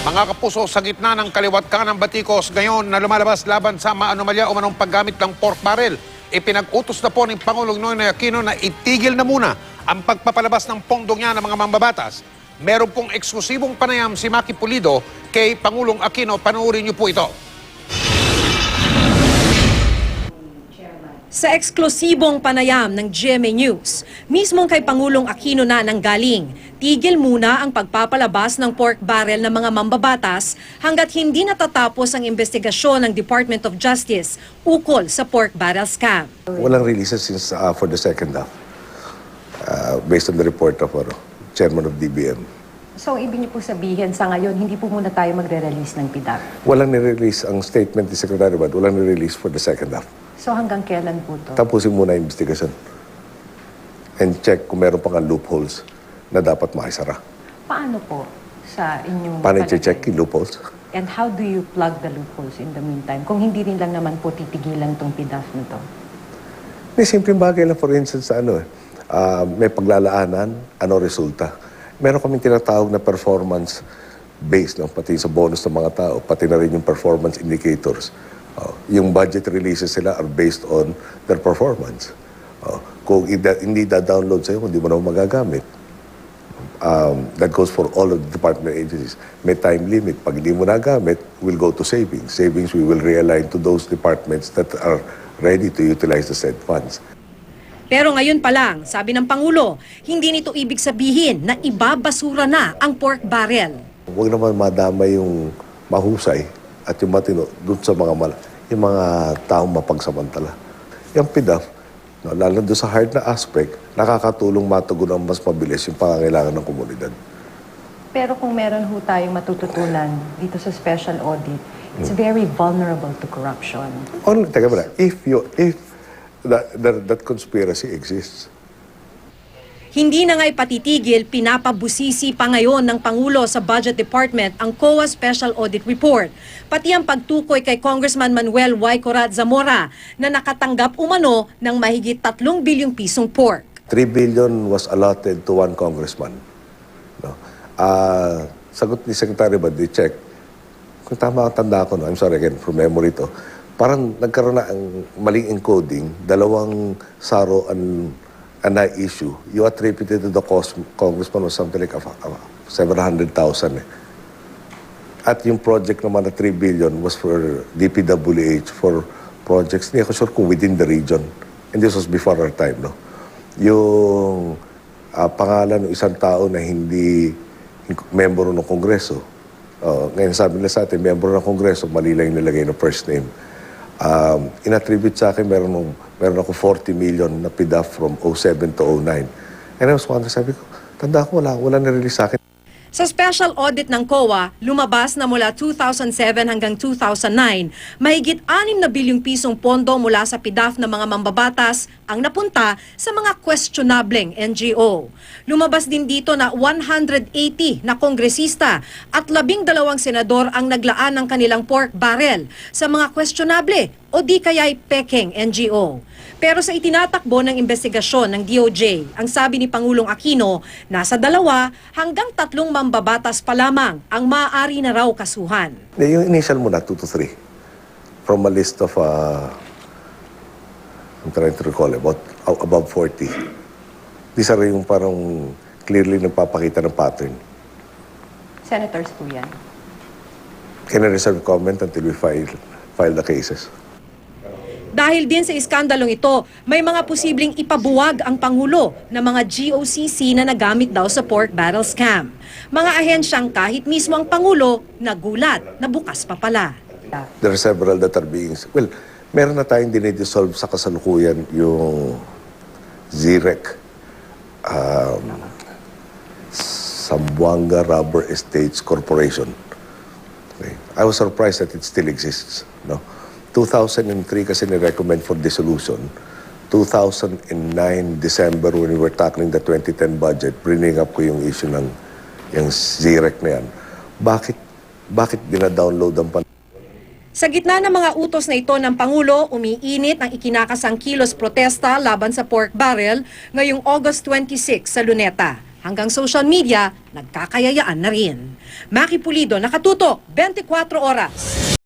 Mga kapuso, sa gitna ng kaliwat kanang batikos ngayon na lumalabas laban sa maanomalya o manong paggamit ng pork barrel, ipinag-utos na po ng Pangulong Noynoy Aquino na itigil na muna ang pagpapalabas ng pondong niya ng mga mambabatas. Meron pong eksklusibong panayam si Maki Pulido kay Pangulong Aquino. Panoorin niyo po ito. Sa eksklusibong panayam ng GMA News, mismong kay Pangulong Aquino na nanggaling, tigil muna ang pagpapalabas ng pork barrel ng mga mambabatas hanggat hindi natatapos ang investigasyon ng Department of Justice ukol sa pork barrel scam. Walang releases since for the second half, based on the report of our chairman of DBM. So, ibig niyo po sabihin sa ngayon, hindi po muna tayo magre-release ng PDAP? Walang nirelease ang statement ni Secretary Bad, walang nirelease for the second half. So, hanggang kailan po to? Tapusin muna ang investigation. And check kung meron pang loopholes na dapat makisara. Paano po sa inyong Paano palagay? i-check yung loopholes? And how do you plug the loopholes in the meantime? Kung hindi rin lang naman po titigilan tong PDAP nito. May simpleng bagay lang, for instance, may paglalaanan, ano resulta. Meron kaming tinatawag na performance based, pati sa bonus ng mga tao, pati na rin yung performance indicators. Yung budget releases sila are based on their performance. Kung hindi da-download sa'yo, hindi mo na magagamit. That goes for all of the department agencies. May time limit. Pag hindi mo nagamit, we'll go to savings. Savings we will realign to those departments that are ready to utilize the said funds. Pero ngayon pa lang, sabi ng Pangulo, hindi nito ibig sabihin na ibabasura na ang pork barrel. Huwag naman madama yung mahusay at yung matino doon sa yung mga taong mapagsamantala. Yung PDAP, lalo doon sa hard na aspect, nakakatulong matugunan mas mabilis yung pangangailangan ng komunidad. Pero kung meron ho tayong matututunan dito sa special audit, it's very vulnerable to corruption. Teka ba, if that conspiracy exists. Hindi na nga ipatitigil, pinapabusisi pa ngayon ng Pangulo sa Budget Department ang COA Special Audit Report. Pati ang pagtukoy kay Congressman Manuel Y. Corat Zamora na nakatanggap umano ng mahigit 3 bilyong pisong pork. 3 billion was allotted to one congressman. No? Sagot ni Secretary Bad, check. Kung tama ang tanda ko, I'm sorry again, from memory to, parang nagkaroon na ang maling encoding, 2 saro and issue. You attributed to the congressman was something like several hundred thousand. At yung project naman na 3 billion was for DPWH for projects, hindi ako sure kung within the region. And this was before our time, no? Yung pangalan ng isang tao na hindi membro ng Kongreso. Ngayon sabi nila sa atin, membro ng Kongreso, mali lang yung nilagay na first name. In-attribute sa akin, meron ako 40 million na PDAP from 07 to 09. And I was wondering, sabi ko, tanda ko, wala na-release sa akin. Sa special audit ng COA, lumabas na mula 2007 hanggang 2009, mahigit 6 na bilyong pisong pondo mula sa PDAP ng mga mambabatas ang napunta sa mga questionableng NGO. Lumabas din dito na 180 na kongresista at 12 senador ang naglaan ng kanilang pork barrel sa mga questionable o di kaya'y pekeng NGO. Pero sa itinatakbo ng investigasyon ng DOJ, ang sabi ni Pangulong Aquino, nasa 2 hanggang 3 mambabatas pa lamang ang maaari na raw kasuhan. Yung initial muna, 2 to 3. From a list of, I'm trying to recall, above 40. These are yung parang clearly nagpapakita ng pattern. Senators po yan. Can I reserve comment until we file the cases? Dahil din sa iskandalong ito, may mga posibleng ipabuwag ang Pangulo ng mga GOCC na nagamit daw sa pork barrel scam. Mga ahensyang kahit mismo ang Pangulo nagulat na bukas pa pala. There are several that are being... Well, meron na tayong dinidissolve sa kasalukuyan yung ZIREC, Zamboanga Rubber Estates Corporation. Okay. I was surprised that it still exists. No? 2003 kasi ni-recommend for dissolution. 2009 December when we were tackling the 2010 budget, bringing up ko yung issue ng yung ZIREC na yan. Bakit dina-download ang Sa gitna ng mga utos na ito ng Pangulo, umiinit ang ikinakasang kilos protesta laban sa pork barrel ngayong August 26 sa Luneta. hanggang social media, nagkakayayaan na rin. Maki Pulido, nakatutok, 24 oras.